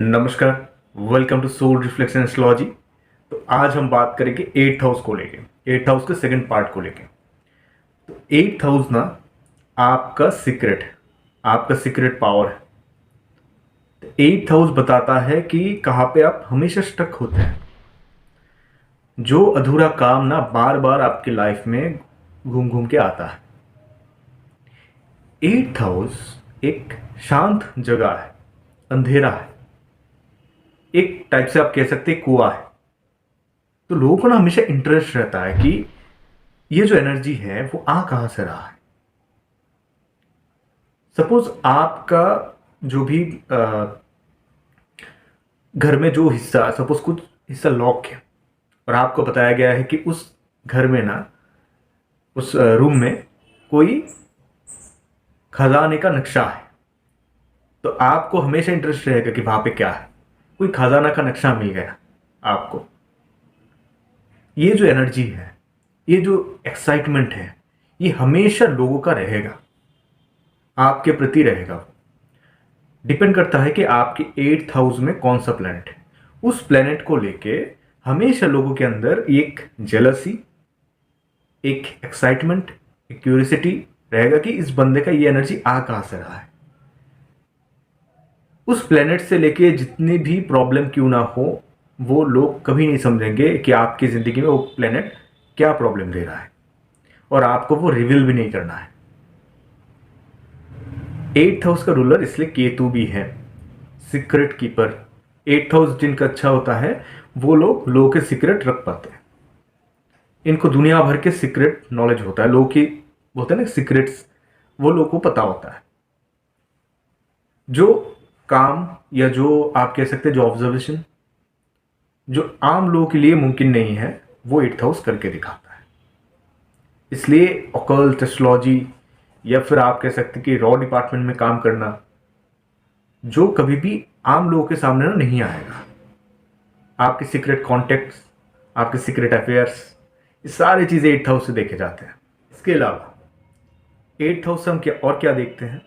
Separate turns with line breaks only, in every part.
नमस्कार। Welcome to soul reflection astrology. तो आज हम बात करेंगे एट्थ हाउस को लेके, एट्थ हाउस के सेकंड पार्ट को लेके। तो एट्थ हाउस ना आपका सीक्रेट पावर है। तो एट्थ हाउस बताता है कि कहाँ पे आप हमेशा स्टक होते हैं, जो अधूरा काम ना बार बार आपकी लाइफ में घूम घूम के आता है। एट्थ हाउस एक शांत जगह है, अंधेरा है, एक टाइप से आप कह सकते हैं कुआं है। तो लोगों को ना हमेशा इंटरेस्ट रहता है कि ये जो एनर्जी है वो आ कहां से रहा है। सपोज आपका जो भी घर में जो हिस्सा, सपोज कुछ हिस्सा लॉक है और आपको बताया गया है कि उस घर में ना, उस रूम में कोई खजाने का नक्शा है। तो आपको हमेशा इंटरेस्ट रहेगा कि वहां पे क्या है, कोई खजाना का नक्शा मिल गया आपको। ये जो एनर्जी है, ये जो एक्साइटमेंट है, ये हमेशा लोगों का रहेगा, आपके प्रति रहेगा। डिपेंड करता है कि आपके एट्थ हाउस में कौन सा प्लैनेट है। उस प्लैनेट को लेके हमेशा लोगों के अंदर एक जेलसी, एक एक्साइटमेंट, एक क्यूरियोसिटी रहेगा कि इस बंदे का ये एनर्जी आ कहां से रहा है। उस प्लैनेट से लेके जितनी भी प्रॉब्लम क्यों ना हो, वो लोग कभी नहीं समझेंगे कि आपकी जिंदगी में वो प्लैनेट क्या प्रॉब्लम दे रहा है, और आपको वो रिवील भी नहीं करना है। एट्थ हाउस का रूलर इसलिए केतु भी है, सीक्रेट कीपर। एट्थ हाउस जिनका अच्छा होता है वो लोग लोगों के सीक्रेट रख पाते हैं। इनको दुनिया भर के सीक्रेट नॉलेज होता है, लोगों की बोलते हैं ना सीक्रेट्स, वो लोगों को पता होता है। जो काम या जो आप कह सकते हैं जो ऑब्जर्वेशन जो आम लोगों के लिए मुमकिन नहीं है, वो एट्थ हाउस करके दिखाता है। इसलिए ऑकल्ट एस्ट्रोलॉजी या फिर आप कह सकते हैं कि रॉ डिपार्टमेंट में काम करना, जो कभी भी आम लोगों के सामने ना नहीं आएगा। आपके सीक्रेट कॉन्टेक्ट्स, आपके सीक्रेट अफेयर्स, ये सारी चीज़ें एट्थ हाउस से देखे जाते हैं। इसके अलावा एट्थ हाउस से हम क्या और क्या देखते हैं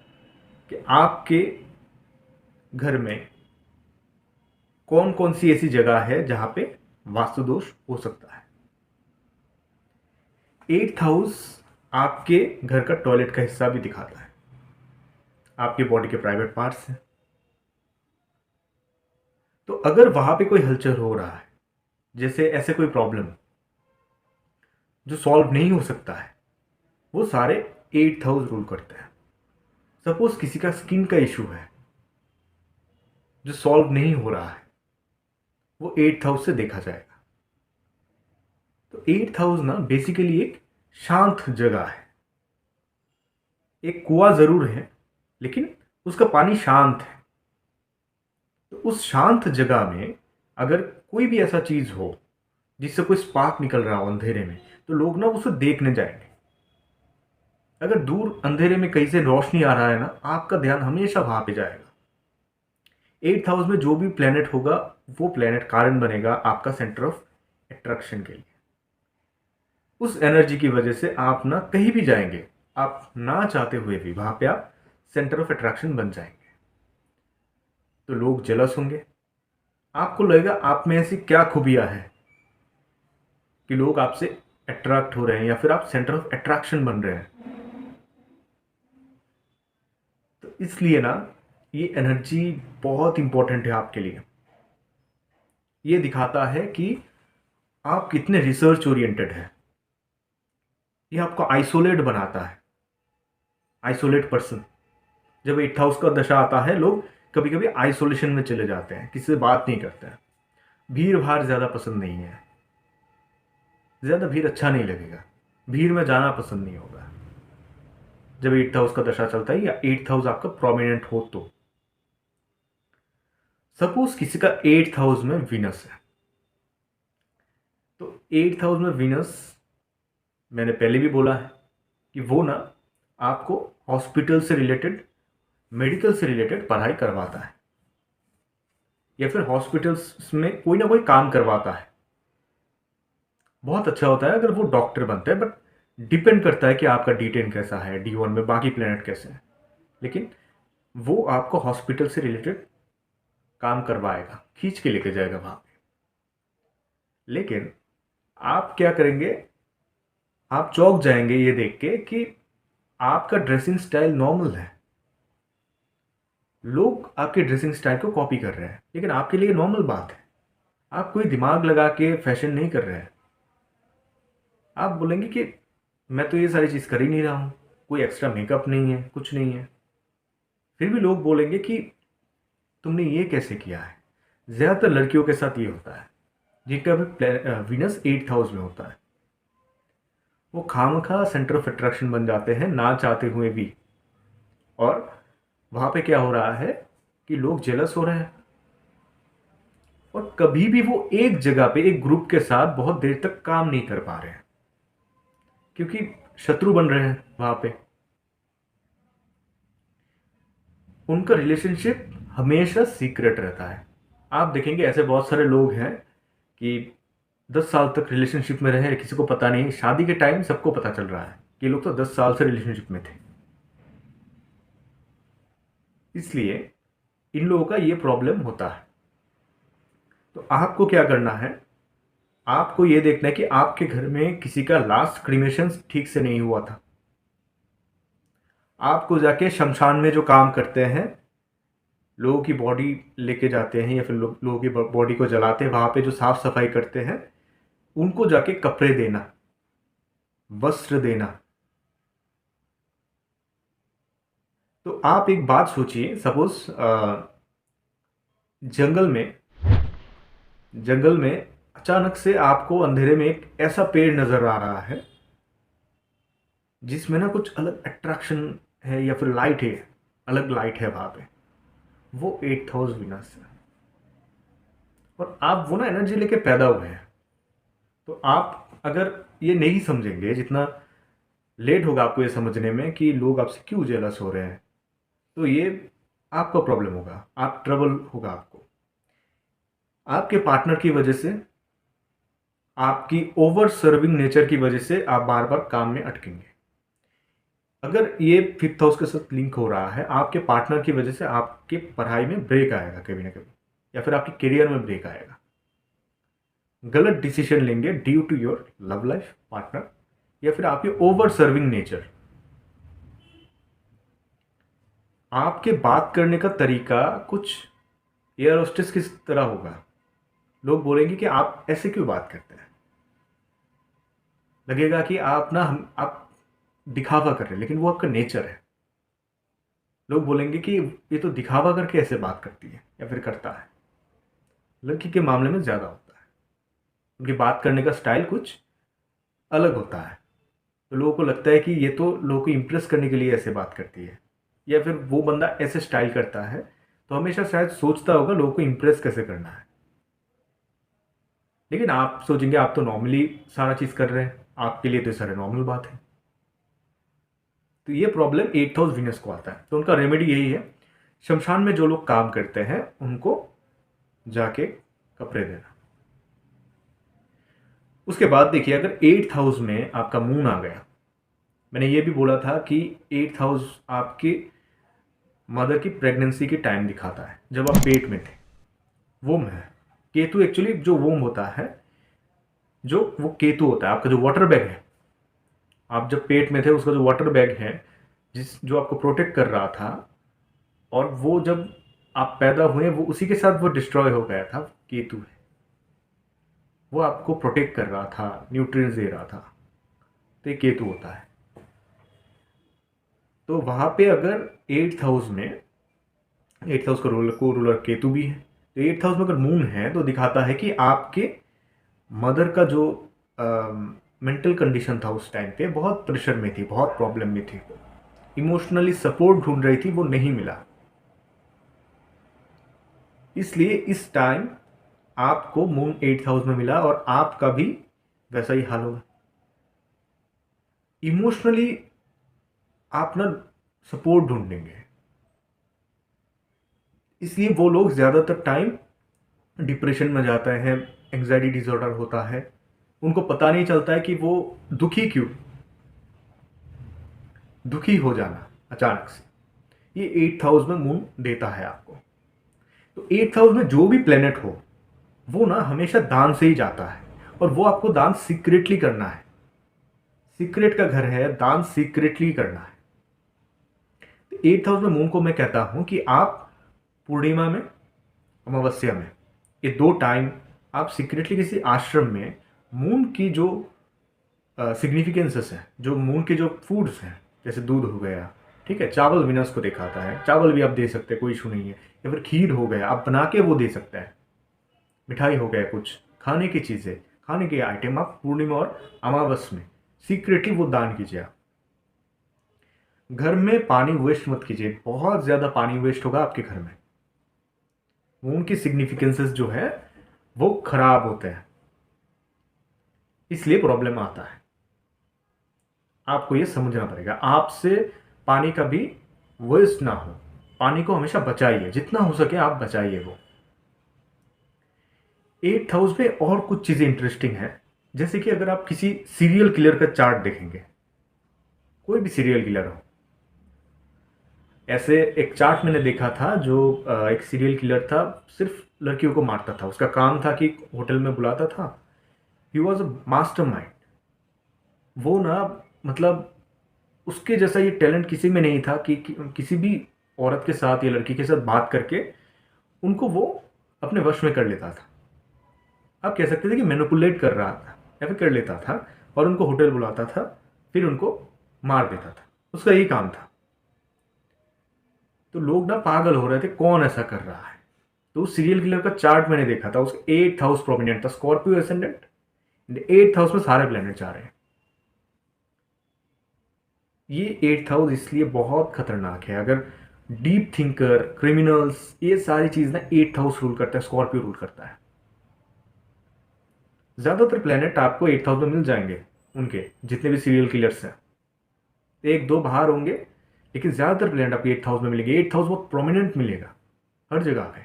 कि आपके घर में कौन कौन सी ऐसी जगह है जहां पे वास्तु दोष हो सकता है। एट्थ हाउस आपके घर का टॉयलेट का हिस्सा भी दिखाता है, आपके बॉडी के प्राइवेट पार्ट्स हैं। तो अगर वहां पे कोई हलचल हो रहा है, जैसे ऐसे कोई प्रॉब्लम जो सॉल्व नहीं हो सकता है, वो सारे एट्थ हाउस रूल करते हैं। सपोज किसी का स्किन का इशू है जो सॉल्व नहीं हो रहा है, वो एट्थ हाउस से देखा जाएगा। तो एट्थ हाउस ना बेसिकली एक शांत जगह है। एक कुआं जरूर है लेकिन उसका पानी शांत है। तो उस शांत जगह में अगर कोई भी ऐसा चीज हो जिससे कोई स्पार्क निकल रहा हो अंधेरे में, तो लोग ना उसे देखने जाएंगे। अगर दूर अंधेरे में कहीं से रोशनी आ रहा है ना, आपका ध्यान हमेशा वहां पे जाएगा। एट्थ हाउस में जो भी प्लेनेट होगा, वो प्लेनेट कारण बनेगा आपका सेंटर ऑफ अट्रैक्शन के लिए। उस एनर्जी की वजह से आप ना कहीं भी जाएंगे, आप ना चाहते हुए भी वहां पे आप सेंटर ऑफ अट्रैक्शन बन जाएंगे। तो लोग जेलस होंगे, आपको लगेगा आप में ऐसी क्या खूबियां हैं कि लोग आपसे अट्रैक्ट हो रहे हैं या फिर आप सेंटर ऑफ अट्रैक्शन बन रहे हैं। तो इसलिए ना ये एनर्जी बहुत इंपॉर्टेंट है आपके लिए। ये दिखाता है कि आप कितने रिसर्च ओरिएंटेड हैं। ये आपको आइसोलेट बनाता है, आइसोलेट पर्सन। जब एट्थ हाउस का दशा आता है, लोग कभी कभी आइसोलेशन में चले जाते हैं, किसी से बात नहीं करते हैं, भीड़ भाड़ ज़्यादा पसंद नहीं है, ज़्यादा भीड़ अच्छा नहीं लगेगा, भीड़ में जाना पसंद नहीं होगा जब एट्थ हाउस का दशा चलता है या एट्थ हाउस आपका प्रोमिनेंट हो। तो सपोज किसी का एट्थ हाउस में वीनस है, तो एट्थ हाउस में वीनस, मैंने पहले भी बोला है कि वो ना आपको हॉस्पिटल से रिलेटेड, मेडिकल से रिलेटेड पढ़ाई करवाता है, या फिर हॉस्पिटल्स में कोई ना कोई काम करवाता है। बहुत अच्छा होता है अगर वो डॉक्टर बनता है, बट डिपेंड करता है कि आपका D10 कैसा है, D1 में बाकी प्लेनेट कैसे हैं। लेकिन वो आपको हॉस्पिटल से रिलेटेड काम करवाएगा, खींच के लेके जाएगा वहाँ पे। लेकिन आप क्या करेंगे, आप चौंक जाएंगे ये देख के कि आपका ड्रेसिंग स्टाइल नॉर्मल है, लोग आपके ड्रेसिंग स्टाइल को कॉपी कर रहे हैं, लेकिन आपके लिए नॉर्मल बात है। आप कोई दिमाग लगा के फैशन नहीं कर रहे हैं। आप बोलेंगे कि मैं तो ये सारी चीज़ कर ही नहीं रहा हूँ, कोई एक्स्ट्रा मेकअप नहीं है, कुछ नहीं है। फिर भी लोग बोलेंगे कि तुमने ये कैसे किया है। ज़्यादातर लड़कियों के साथ ये होता है जिनका भी वीनस 8th हाउस में होता है। वो खामखा सेंटर ऑफ अट्रैक्शन बन जाते हैं ना चाहते हुए भी, और वहाँ पे क्या हो रहा है कि लोग जेलस हो रहे हैं, और कभी भी वो एक जगह पे एक ग्रुप के साथ बहुत देर तक काम नहीं कर पा रहे हैं, क्योंकि शत्रु बन रहे हैं वहाँ पे। उनका रिलेशनशिप हमेशा सीक्रेट रहता है। आप देखेंगे ऐसे बहुत सारे लोग हैं कि 10 साल तक रिलेशनशिप में रहे, किसी को पता नहीं। शादी के टाइम सबको पता चल रहा है कि लोग तो 10 साल से रिलेशनशिप में थे। इसलिए इन लोगों का ये प्रॉब्लम होता है। तो आपको क्या करना है, आपको ये देखना है कि आपके घर में किसी का लास्ट क्रीमेशन ठीक से नहीं हुआ था। आपको जाके शमशान में जो काम करते हैं, लोगों की बॉडी लेके जाते हैं या फिर लोगों की बॉडी को जलाते हैं, वहाँ पे जो साफ सफाई करते हैं, उनको जाके कपड़े देना, वस्त्र देना। तो आप एक बात सोचिए, सपोज जंगल में अचानक से आपको अंधेरे में एक ऐसा पेड़ नजर आ रहा है जिसमें ना कुछ अलग अट्रैक्शन है या फिर लाइट है, अलग लाइट है वहाँ पे। वो 8th हाउस विनस है, और आप वो ना एनर्जी लेके पैदा हुए हैं। तो आप अगर ये नहीं समझेंगे, जितना लेट होगा आपको ये समझने में कि लोग आपसे क्यों जेलस हो रहे हैं, तो ये आपका प्रॉब्लम होगा, आप ट्रबल होगा आपको। आपके पार्टनर की वजह से, आपकी ओवर सर्विंग नेचर की वजह से आप बार बार काम में अटकेंगे। अगर ये 5th हाउस के साथ लिंक हो रहा है, आपके पार्टनर की वजह से आपके पढ़ाई में ब्रेक आएगा कभी ना कभी, या फिर आपके करियर में ब्रेक आएगा। गलत डिसीजन लेंगे due to your love life partner, या फिर आपके ओवर सर्विंग नेचर। आपके बात करने का तरीका कुछ एयर होस्टेस की तरह होगा। लोग बोलेंगे कि आप ऐसे क्यों बात करते हैं, लगेगा कि आप ना हम आप दिखावा कर रहे हैं, लेकिन वो आपका नेचर है। लोग बोलेंगे कि ये तो दिखावा करके ऐसे बात करती है या फिर करता है। लड़की के मामले में ज़्यादा होता है, उनकी बात करने का स्टाइल कुछ अलग होता है। तो लोगों को लगता है कि ये तो लोगों को इम्प्रेस करने के लिए ऐसे बात करती है, या फिर वो बंदा ऐसे स्टाइल करता है, तो हमेशा शायद सोचता होगा लोगों को इम्प्रेस कैसे करना है। लेकिन आप सोचेंगे आप तो नॉर्मली सारा चीज़ कर रहे हैं, आपके लिए तो सारे नॉर्मल बात है। तो ये प्रॉब्लम 8th हाउस वीनस को आता है। तो उनका रेमेडी यही है, शमशान में जो लोग काम करते हैं उनको जाके कपड़े देना। उसके बाद देखिए, अगर 8th हाउस में आपका मून आ गया, मैंने ये भी बोला था कि 8th हाउस आपकी मदर की प्रेगनेंसी की टाइम दिखाता है, जब आप पेट में थे। वोम है, केतु एक्चुअली जो वोम होता है, जो वो केतु होता है आपका जो वाटर बैग है। आप जब पेट में थे, उसका जो वाटर बैग है जो आपको प्रोटेक्ट कर रहा था, और वो जब आप पैदा हुए वो उसी के साथ वो डिस्ट्रॉय हो गया था। केतु है, वो आपको प्रोटेक्ट कर रहा था, न्यूट्रिएंट्स दे रहा था। तो ये केतु होता है। तो वहाँ पे अगर 8th हाउस में, 8th हाउस का रूलर केतु भी है, तो 8th हाउस में अगर मून है तो दिखाता है कि आपके मदर का जो मेंटल कंडीशन था उस टाइम पे, बहुत प्रेशर में थी, बहुत प्रॉब्लम में थी, इमोशनली सपोर्ट ढूंढ रही थी, वो नहीं मिला। इसलिए इस टाइम आपको मून 8th हाउस में मिला, और आपका भी वैसा ही हाल होगा। इमोशनली आप ना सपोर्ट ढूंढेंगे, इसलिए वो लोग ज़्यादातर टाइम डिप्रेशन में जाते हैं, एंग्जाइटी डिसऑर्डर होता है, उनको पता नहीं चलता है कि वो दुखी हो जाना अचानक से, ये 8th हाउस में मून देता है आपको। तो 8th हाउस में जो भी प्लेनेट हो वो ना हमेशा दान से ही जाता है, और वो आपको दान सीक्रेटली करना है। सीक्रेट का घर है, दान सीक्रेटली करना है। तो 8th हाउस में मून को मैं कहता हूं कि आप पूर्णिमा में, अमावस्या में, ये दो टाइम आप सीक्रेटली किसी आश्रम में मून की जो सिग्निफिकेंसेस हैं, जो मून के जो फूड्स हैं, जैसे दूध हो गया, ठीक है, चावल विनर्स को दिखाता है, चावल भी आप दे सकते हैं, कोई इशू नहीं है, या फिर खीर हो गया आप बना के वो दे सकते हैं, मिठाई हो गया, कुछ खाने की चीज़ें, खाने के आइटम आप पूर्णिमा और अमावस में सीक्रेटली वो दान कीजिए आप। घर में पानी वेस्ट मत कीजिए, बहुत ज़्यादा पानी वेस्ट होगा आपके घर में। मून की सिग्निफिकेंसेस जो है वो खराब होते हैं, इसलिए प्रॉब्लम आता है। आपको ये समझना पड़ेगा, आपसे पानी का भी वेस्ट ना हो, पानी को हमेशा बचाइए, जितना हो सके आप बचाइए वो। 8th हाउस में और कुछ चीज़ें इंटरेस्टिंग हैं, जैसे कि अगर आप किसी सीरियल किलर का चार्ट देखेंगे, कोई भी सीरियल किलर हो, ऐसे एक चार्ट मैंने देखा था जो एक सीरियल किलर था, सिर्फ लड़कियों को मारता था, उसका काम था कि होटल में बुलाता था, he was a master mind. वो ना, मतलब उसके जैसा ये टैलेंट किसी में नहीं था कि किसी भी औरत के साथ या लड़की के साथ बात करके उनको वो अपने वश में कर लेता था। आप कह सकते थे कि मैनिपुलेट कर रहा था या फिर कर लेता था, और उनको होटल बुलाता था, फिर उनको मार देता था, उसका यही काम था। तो लोग ना पागल हो रहे थे, कौन ऐसा कर रहा है। तो उस सीरियल किलर का चार्ट मैंने देखा था, उसका 8th हाउस प्रोमिनेंट था, स्कॉर्पियो एसेंडेंट, 8th हाउस में सारे प्लेनेट जा रहे हैं। ये 8th हाउस इसलिए बहुत खतरनाक है। अगर डीप थिंकर, क्रिमिनल्स, ये सारी चीज़ ना 8th हाउस रूल करता है, स्कॉर्पियो रूल करता है। ज़्यादातर प्लेनेट आपको 8th हाउस में मिल जाएंगे, उनके जितने भी सीरियल किलर्स हैं, एक दो बाहर होंगे, लेकिन ज़्यादातर प्लेनेट आपको 8th हाउस में मिलेंगे। 8th हाउस बहुत प्रोमिनेंट मिलेगा हर जगह पे।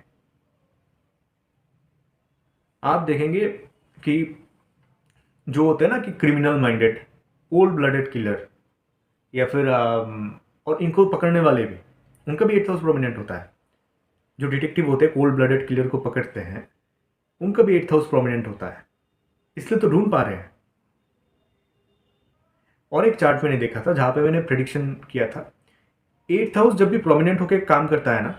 आप देखेंगे कि जो होते हैं ना कि criminal minded, cold blooded killer, या फिर और इनको पकड़ने वाले भी, उनका भी 8th हाउस प्रोमिनेंट होता है। जो डिटेक्टिव होते हैं कोल्ड ब्लडेड किलर को पकड़ते हैं, उनका भी 8th हाउस प्रोमिनेंट होता है, इसलिए तो ढूंढ पा रहे हैं। और एक चार्ट मैंने देखा था जहां पे मैंने प्रिडिक्शन किया था, 8th हाउस जब भी प्रोमिनेंट होकर काम करता है ना,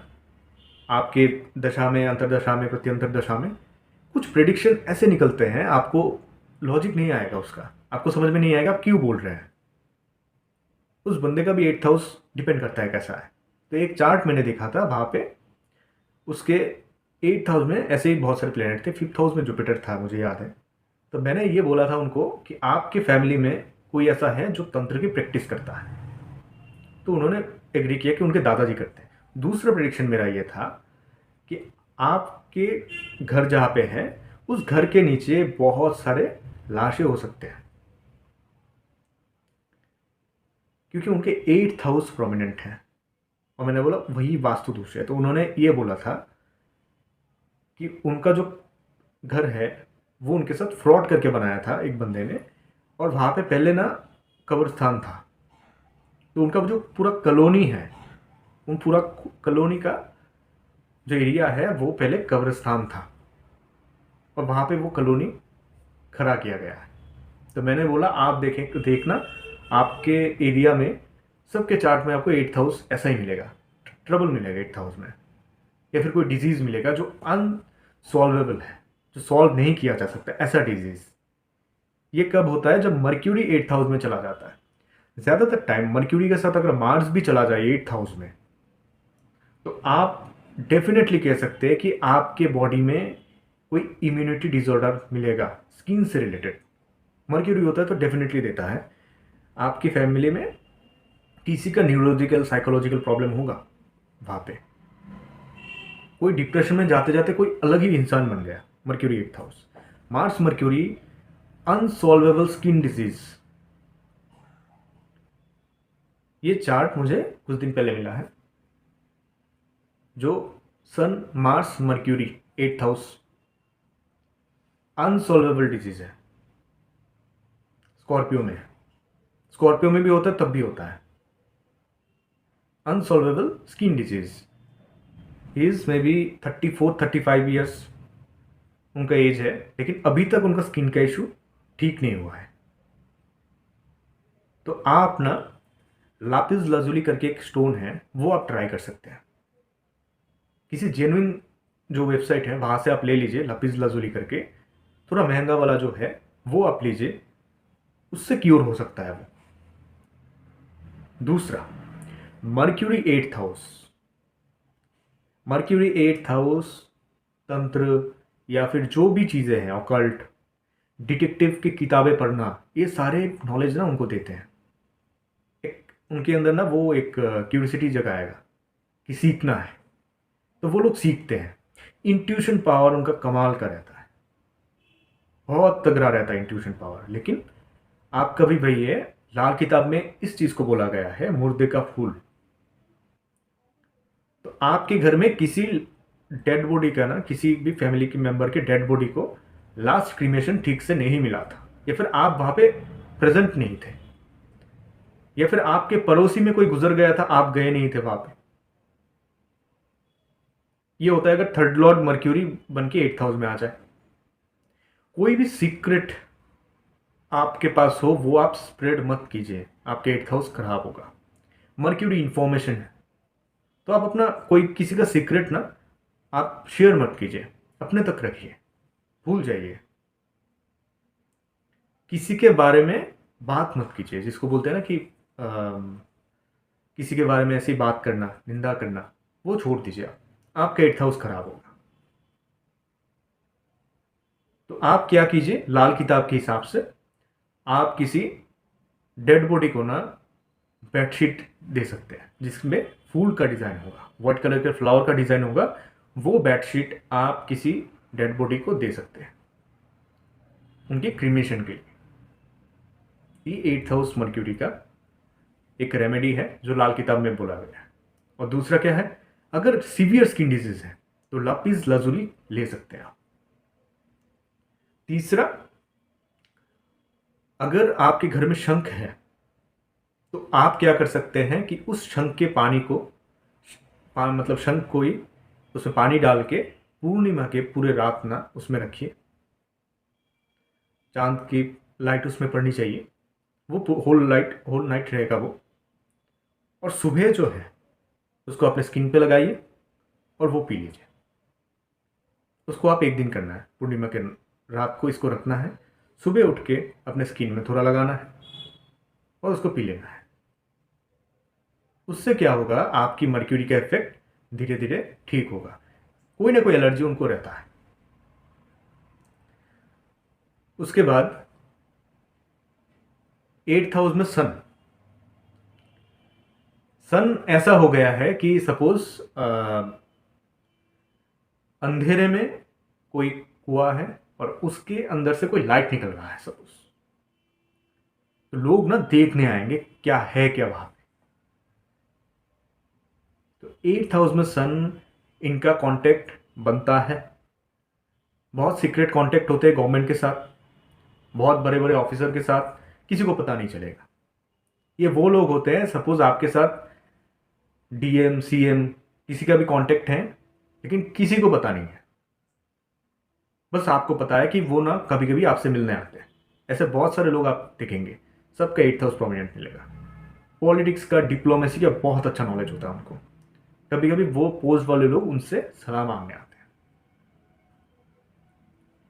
आपके दशा में, अंतरदशा में, प्रत्यंतर दशा में, कुछ प्रिडिक्शन ऐसे निकलते हैं, आपको लॉजिक नहीं आएगा उसका, आपको समझ में नहीं आएगा आप क्यों बोल रहे हैं। उस बंदे का भी 8th हाउस डिपेंड करता है कैसा है। तो एक चार्ट मैंने देखा था, वहां पे उसके 8th हाउस में ऐसे ही बहुत सारे प्लेनेट थे, 5th हाउस में जुपिटर था, मुझे याद है। तो मैंने ये बोला था उनको कि आपके फैमिली में कोई ऐसा है जो तंत्र की प्रैक्टिस करता है, तो उन्होंने एग्री किया कि उनके दादाजी करते हैं। दूसरा प्रेडिक्शन मेरा ये था कि आपके घर जहाँ पे है, उस घर के नीचे बहुत सारे लाशें हो सकते हैं, क्योंकि उनके 8th हाउस प्रोमिनेंट है। और मैंने बोला वही वास्तु दोष है। तो उन्होंने ये बोला था कि उनका जो घर है वो उनके साथ फ्रॉड करके बनाया था एक बंदे ने, और वहाँ पे पहले ना कब्रिस्तान था। तो उनका जो पूरा कॉलोनी है, उन पूरा कॉलोनी का जो एरिया है वो पहले कब्रिस्तान था, और वहाँ पे वो कॉलोनी खड़ा किया गया है। तो मैंने बोला आप देखना आपके एरिया में सबके चार्ट में आपको 8th हाउस ऐसा ही मिलेगा, ट्रबल मिलेगा 8th हाउस में, या फिर कोई डिजीज़ मिलेगा जो अनसॉल्वेबल है, जो सॉल्व नहीं किया जा सकता, ऐसा डिजीज़। ये कब होता है? जब मर्क्यूरी 8th हाउस में चला जाता है। ज़्यादातर टाइम मर्क्यूरी के साथ अगर मार्स भी चला जाए 8th हाउस में, तो आप डेफिनेटली कह सकते हैं कि आपके बॉडी में कोई इम्यूनिटी डिसऑर्डर मिलेगा स्किन से रिलेटेड। मर्क्यूरी होता है तो डेफिनेटली देता है। आपकी फैमिली में किसी का न्यूरोलॉजिकल, साइकोलॉजिकल प्रॉब्लम होगा, वहाँ पे कोई डिप्रेशन में जाते जाते कोई अलग ही इंसान बन गया, Mercury 8th house. Mars Mercury unsolvable skin disease. ये चार्ट मुझे कुछ दिन पहले मिला है, जो Sun Mars Mercury 8th house unsolvable disease है, स्कॉर्पियो में है। स्कॉर्पियो में भी होता है, तब भी होता है unsolvable skin disease. He is may be 34-35 years उनका एज है, लेकिन अभी तक उनका स्किन का इशू ठीक नहीं हुआ है। तो आप ना लापिस लाजुली करके एक स्टोन है, वो आप ट्राई कर सकते हैं। किसी जेन्युइन जो वेबसाइट है वहाँ से आप ले लीजिए लापिस लाजुली करके, थोड़ा महंगा वाला जो है वो आप लीजिए, उससे क्योर हो सकता है वो। दूसरा, mercury 8th house. Mercury 8th house तंत्र या फिर जो भी चीज़ें हैं ऑकल्ट, डिटेक्टिव की किताबें पढ़ना, ये सारे नॉलेज ना उनको देते हैं। एक उनके अंदर ना वो एक क्यूरियोसिटी जगाएगा कि सीखना है, तो वो लोग सीखते हैं। इंट्यूशन पावर उनका कमाल का रहता है, बहुत तगड़ा रहता है इंट्यूशन पावर। लेकिन आपका भी भाई है, लाल किताब में इस चीज़ को बोला गया है मुर्दे का फूल। तो आपके घर में किसी डेड बॉडी का ना, किसी भी फैमिली के मेंबर के डेड बॉडी को लास्ट क्रीमेशन ठीक से नहीं मिला था, या फिर आप वहाँ पे प्रेजेंट नहीं थे, या फिर आपके पड़ोसी में कोई गुजर गया था, आप गए नहीं थे वहाँ पे। ये होता है अगर थर्ड लॉर्ड मर्क्यूरी बन के 8th हाउस में आ जाए। कोई भी सीक्रेट आपके पास हो वो आप स्प्रेड मत कीजिए, आपके 8th हाउस खराब होगा। मर्क्यूरी इंफॉर्मेशन है, तो आप अपना कोई किसी का सीक्रेट ना आप शेयर मत कीजिए, अपने तक रखिए, भूल जाइए। किसी के बारे में बात मत कीजिए, जिसको बोलते हैं ना कि किसी के बारे में ऐसी बात करना, निंदा करना, वो छोड़ दीजिए आप, आपका 8th हाउस खराब होगा। तो आप क्या कीजिए, लाल किताब के हिसाब से आप किसी डेड बॉडी को ना बेडशीट दे सकते हैं जिसमें फूल का डिज़ाइन होगा, वाइट कलर के फ्लावर का डिज़ाइन होगा, वो बेडशीट आप किसी डेड बॉडी को दे सकते हैं उनके क्रीमेशन के लिए। ये 8th हाउस मर्क्यूरी का एक रेमेडी है जो लाल किताब में बोला गया है। और दूसरा क्या है, अगर सीवियर स्किन डिजीज है तो लापिस लाजुली ले सकते हैं आप। तीसरा, अगर आपके घर में शंख है तो आप क्या कर सकते हैं कि उस शंख के पानी को मतलब शंख को ही उसमें पानी डाल के पूर्णिमा के पूरे रात ना उसमें रखिए, चांद की लाइट उसमें पड़नी चाहिए, वो होल नाइट रहेगा वो। और सुबह जो है उसको अपने स्किन पे लगाइए और वो पी लीजिए। उसको आप एक दिन करना है, पूर्णिमा के रात को इसको रखना है, सुबह उठ के अपने स्किन में थोड़ा लगाना है और उसको पी लेना है। उससे क्या होगा, आपकी मर्क्यूरी का इफेक्ट धीरे धीरे ठीक होगा। कोई ना कोई एलर्जी उनको रहता है। उसके बाद 8th हाउस में सन। सन ऐसा हो गया है कि सपोज अंधेरे में कोई कुआं है और उसके अंदर से कोई लाइट निकल रहा है सपोज, तो लोग ना देखने आएंगे क्या है क्या वहां पे। तो 8th हाउस में सन, इनका कांटेक्ट बनता है, बहुत सीक्रेट कांटेक्ट होते हैं गवर्नमेंट के साथ, बहुत बड़े बड़े ऑफिसर के साथ, किसी को पता नहीं चलेगा। ये वो लोग होते हैं, सपोज आपके साथ डीएम सीएम किसी का भी कांटेक्ट है, लेकिन किसी को पता नहीं है, बस आपको पता है कि वो ना कभी कभी आपसे मिलने आते हैं। ऐसे बहुत सारे लोग आप देखेंगे, सबका 8th हाउस प्रोमिनेंट मिलेगा। पॉलिटिक्स का, डिप्लोमेसी का बहुत अच्छा नॉलेज होता है उनको, कभी कभी वो पोस्ट वाले लोग उनसे सलाह मांगने आते हैं।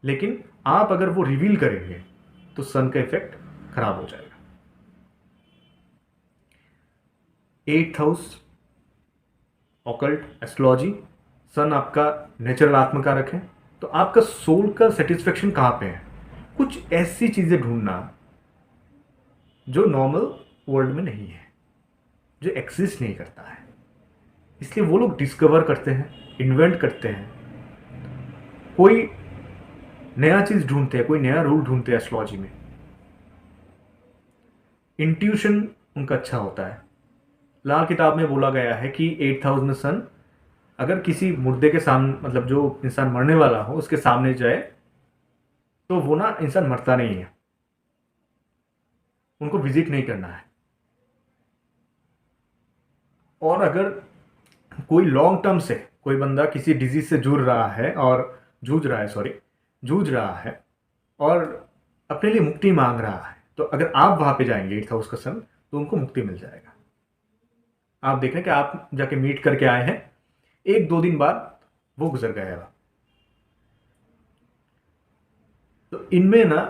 लेकिन आप अगर वो रिवील करेंगे तो सन का इफेक्ट खराब हो जाएगा। 8th हाउस ऑकल्ट एस्ट्रोलॉजी, सन आपका नेचुरल आत्म कारक है, तो आपका सोल का सेटिस्फेक्शन कहाँ पे है, कुछ ऐसी चीज़ें ढूंढना जो नॉर्मल वर्ल्ड में नहीं है, जो एक्सिस्ट नहीं करता है। इसलिए वो लोग डिस्कवर करते हैं, इन्वेंट करते हैं, कोई नया चीज़ ढूंढते हैं, कोई नया रूल ढूंढते हैं एस्ट्रोलॉजी में। इंट्यूशन उनका अच्छा होता है। लाल किताब में बोला गया है कि 8th हाउस में सन अगर किसी मुर्दे के सामने, मतलब जो इंसान मरने वाला हो उसके सामने जाए, तो वो ना इंसान मरता नहीं है, उनको विजिट नहीं करना है। और अगर कोई लॉन्ग टर्म से कोई बंदा किसी डिजीज से जूझ रहा है और जूझ रहा है और अपने लिए मुक्ति मांग रहा है, तो अगर आप वहां पे जाएंगे 8th हाउस का सन, तो उनको मुक्ति मिल जाएगा। आप देख रहे हैं कि आप जाके मीट करके आए हैं, 1-2 दिन बाद वो गुजर गया। तो इनमें ना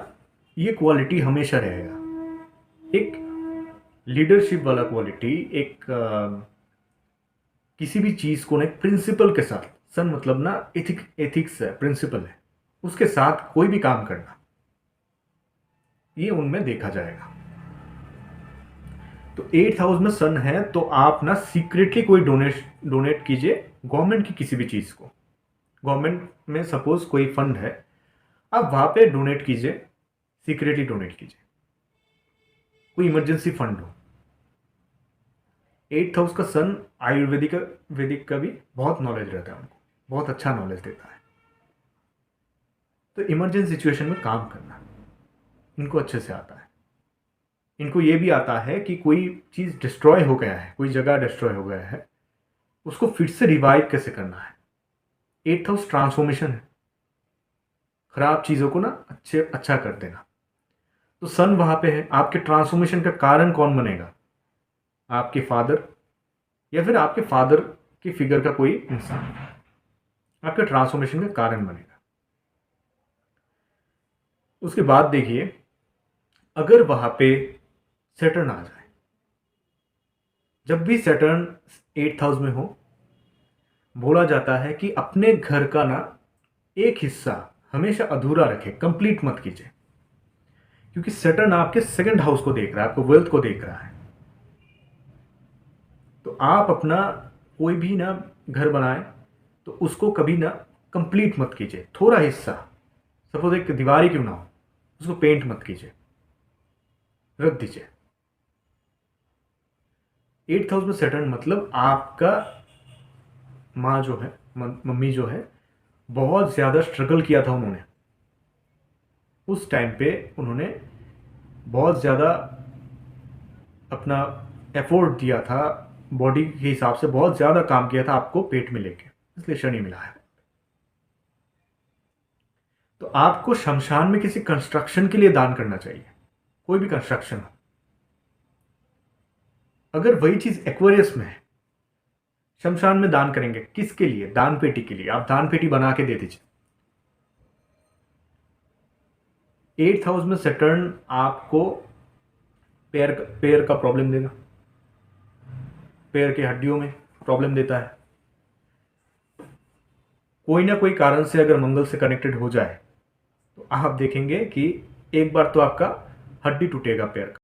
ये क्वालिटी हमेशा रहेगा, एक लीडरशिप वाला क्वालिटी, एक किसी भी चीज को ना एक प्रिंसिपल के साथ, सन मतलब ना एथिक्स है, प्रिंसिपल है, उसके साथ कोई भी काम करना, ये उनमें देखा जाएगा। तो 8th हाउस में सन है तो आप ना सीक्रेटली कोई डोनेट कीजिए गवर्नमेंट की किसी भी चीज को। गवर्नमेंट में सपोज कोई फंड है, आप वहां पे डोनेट कीजिए, सीक्रेटली डोनेट कीजिए। कोई इमरजेंसी फंड हो। 8th हाउस का सन वैदिक का भी बहुत नॉलेज रहता है, उनको बहुत अच्छा नॉलेज देता है। तो इमरजेंसी सिचुएशन में काम करना इनको अच्छे से आता है। इनको ये भी आता है कि कोई चीज़ डिस्ट्रॉय हो गया है, कोई जगह डिस्ट्रॉय हो गया है, उसको फिर से रिवाइव कैसे करना है। 8th हाउस ट्रांसफॉर्मेशन है, खराब चीज़ों को ना अच्छा कर देना। तो सन वहां पे है, आपके ट्रांसफॉर्मेशन का कारण कौन बनेगा? आपके फादर या फिर आपके फादर की फिगर का कोई इंसान आपके ट्रांसफॉर्मेशन का कारण बनेगा। उसके बाद देखिए, अगर वहां पे सैटर्न आ जाए, जब भी सैटर्न 8th हाउस में हो, बोला जाता है कि अपने घर का ना एक हिस्सा हमेशा अधूरा रखे, कंप्लीट मत कीजिए, क्योंकि सैटर्न आपके 2nd हाउस को देख रहा है, आपको वेल्थ को देख रहा है। तो आप अपना कोई भी ना घर बनाए तो उसको कभी ना कंप्लीट मत कीजिए, थोड़ा हिस्सा, सपोज एक दीवार ही क्यों ना हो, उसको पेंट मत कीजिए, रख दीजिए। 8th हाउस में सैटर्न मतलब आपका माँ जो है, मम्मी जो है, बहुत ज़्यादा स्ट्रगल किया था उन्होंने, उस टाइम पे उन्होंने बहुत ज़्यादा अपना एफोर्ट दिया था, बॉडी के हिसाब से बहुत ज़्यादा काम किया था आपको पेट में लेके, इसलिए शनि मिला है। तो आपको शमशान में किसी कंस्ट्रक्शन के लिए दान करना चाहिए, कोई भी कंस्ट्रक्शन हो। अगर वही चीज एक्वेरियस में है, शमशान में दान करेंगे किसके लिए? दान पेटी के लिए। आप दान पेटी बना के दे दीजिए। 8th हाउस में सैटर्न आपको पैर का प्रॉब्लम देगा, पैर के हड्डियों में प्रॉब्लम देता है। कोई ना कोई कारण से अगर मंगल से कनेक्टेड हो जाए तो आप देखेंगे कि एक बार तो आपका हड्डी टूटेगा पैर का।